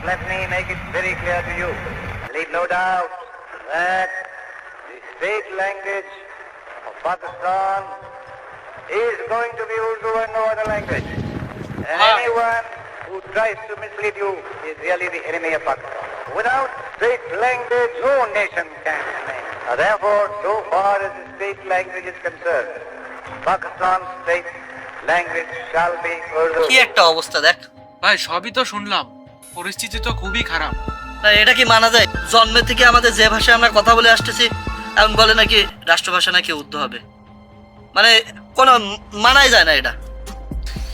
let me make it very clear to you. Leave no doubt that the state language of Pakistan is going to be Urdu and no other language. And anyone who tries to mislead you is really the enemy of Pakistan. Without state language, no nation can remain. Therefore, so far as the state language is concerned, Pakistan's state language shall be Urdu. কি একটা অবস্থা দেখ ভাই, সবই তো শুনলাম, পরিস্থিতি তো খুবই খারাপ। না এটা কি মানা যায়? জন্মে থেকে আমাদের যে ভাষায় আমরা কথা বলে আসতেছি এখন বলে নাকি রাষ্ট্রভাষা নাকি উর্দু হবে, মানে কোনো মানাই যায় না। এটা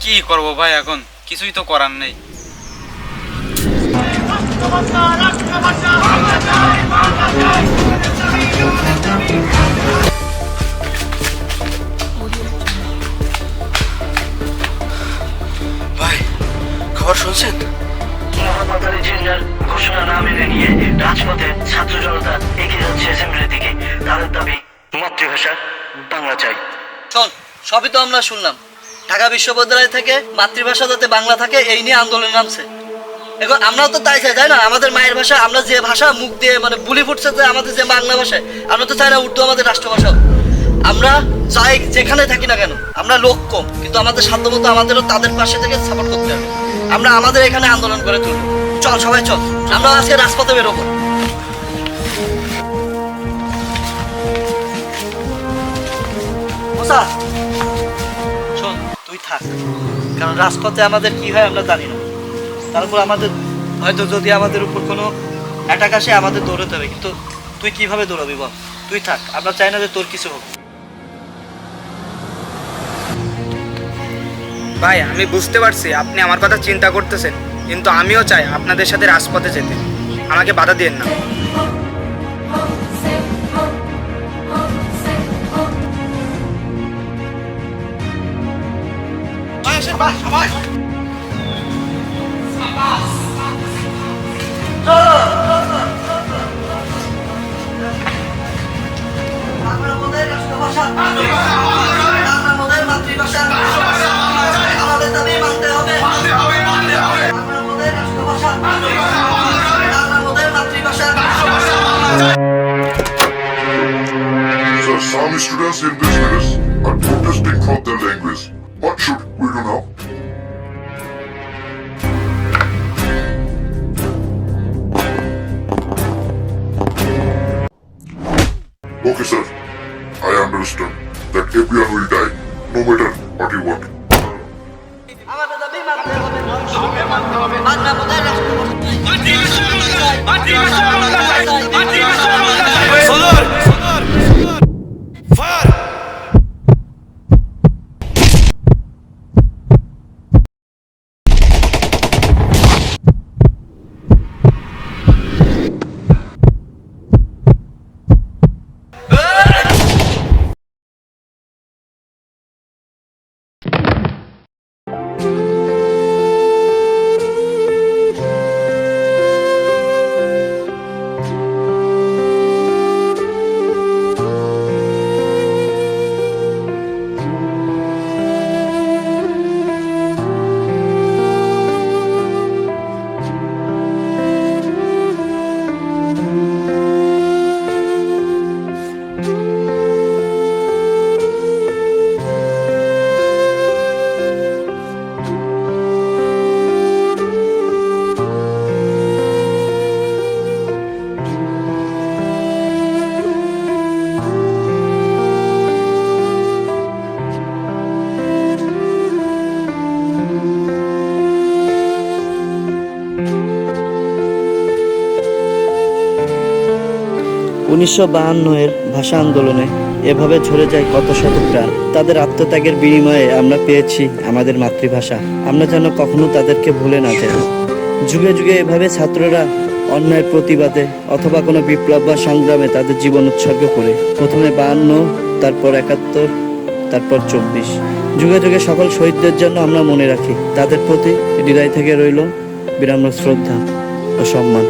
কি করব ভাই, এখন কিছুই তো করার নেই। ভাই খবর শুনছেন? ঘোষণা না মেনে নিয়ে রাজপথে ছাত্র জনতা এগিয়ে যাচ্ছে অ্যাসেম্বলির দিকে। তাদের দাবি মাতৃভাষা বাংলা চাই। শোন, সবই তো আমরা শুনলাম, ঢাকা বিশ্ববিদ্যালয় থেকে মাতৃভাষা যাতে বাংলা থাকে এই নিয়ে আন্দোলন নামছে। এখন আমরাও তো তাই চাই, তাই না? আমাদের মায়ের ভাষা, আমরা যে ভাষা মুখ দিয়ে মানে বুলি ফুটছে যে আমাদের যে বাংলা ভাষায়, আমরা তো চাই না উর্দু আমাদের রাষ্ট্রভাষা। আমরা চাই যেখানে থাকি না কেন, আমরা লোক কম কিন্তু আমাদের সাধ্যমতো আমাদেরও তাদের পাশে থেকে সাপোর্ট করতে হবে। আমরা আমাদের এখানে আন্দোলন করে তুলব। চল সবাই চল, আমরা আজকে রাজপথে বেরোবো। শোন তুই থাক, কারণ রাজপথে আমাদের কি হয় আমরা জানি না। তারপর আমাদের হয়তো যদি আমাদের উপর কোনো অ্যাটাক আসে আমাদের দৌড়াতে হবে, কিন্তু তুই কিভাবে দৌড়াবি বল? তুই থাক, আমরা চাই না যে তোর কিছু হোক। ভাই আমি বুঝতে পারছি আপনি আমার কথা চিন্তা করতেছেন, কিন্তু আমিও চাই আপনাদের সাথে রাজপথে যেতে। আমাকে বাধা দিয়েন না। So some students in this village are protesting for their language. What should we do now? Okay, sir. I understand that everyone will die, no matter what you want. আমাদের দাবি মানতে হবে, বাংলা আমাদের রাষ্ট্রভাষা। উনিশশো 52 ভাষা আন্দোলনে এভাবে ঝরে যায় কত শত প্রাণ। তাদের আত্মত্যাগের বিনিময়ে আমরা পেয়েছি আমাদের মাতৃভাষা। আমরা যেন কখনো তাদেরকে ভুলে না যাই। যুগে যুগে এভাবে ছাত্ররা অন্যায়ের প্রতিবাদে অথবা কোনো বিপ্লব বা সংগ্রামে তাদের জীবন উৎসর্গ করে, প্রথমে 52, তারপর 71, তারপর 24। যুগে যুগে সকল শহীদদের জন্য আমরা মনে রাখি। তাদের প্রতি হৃদয় থেকে রইল বিনম্র শ্রদ্ধা ও সম্মান।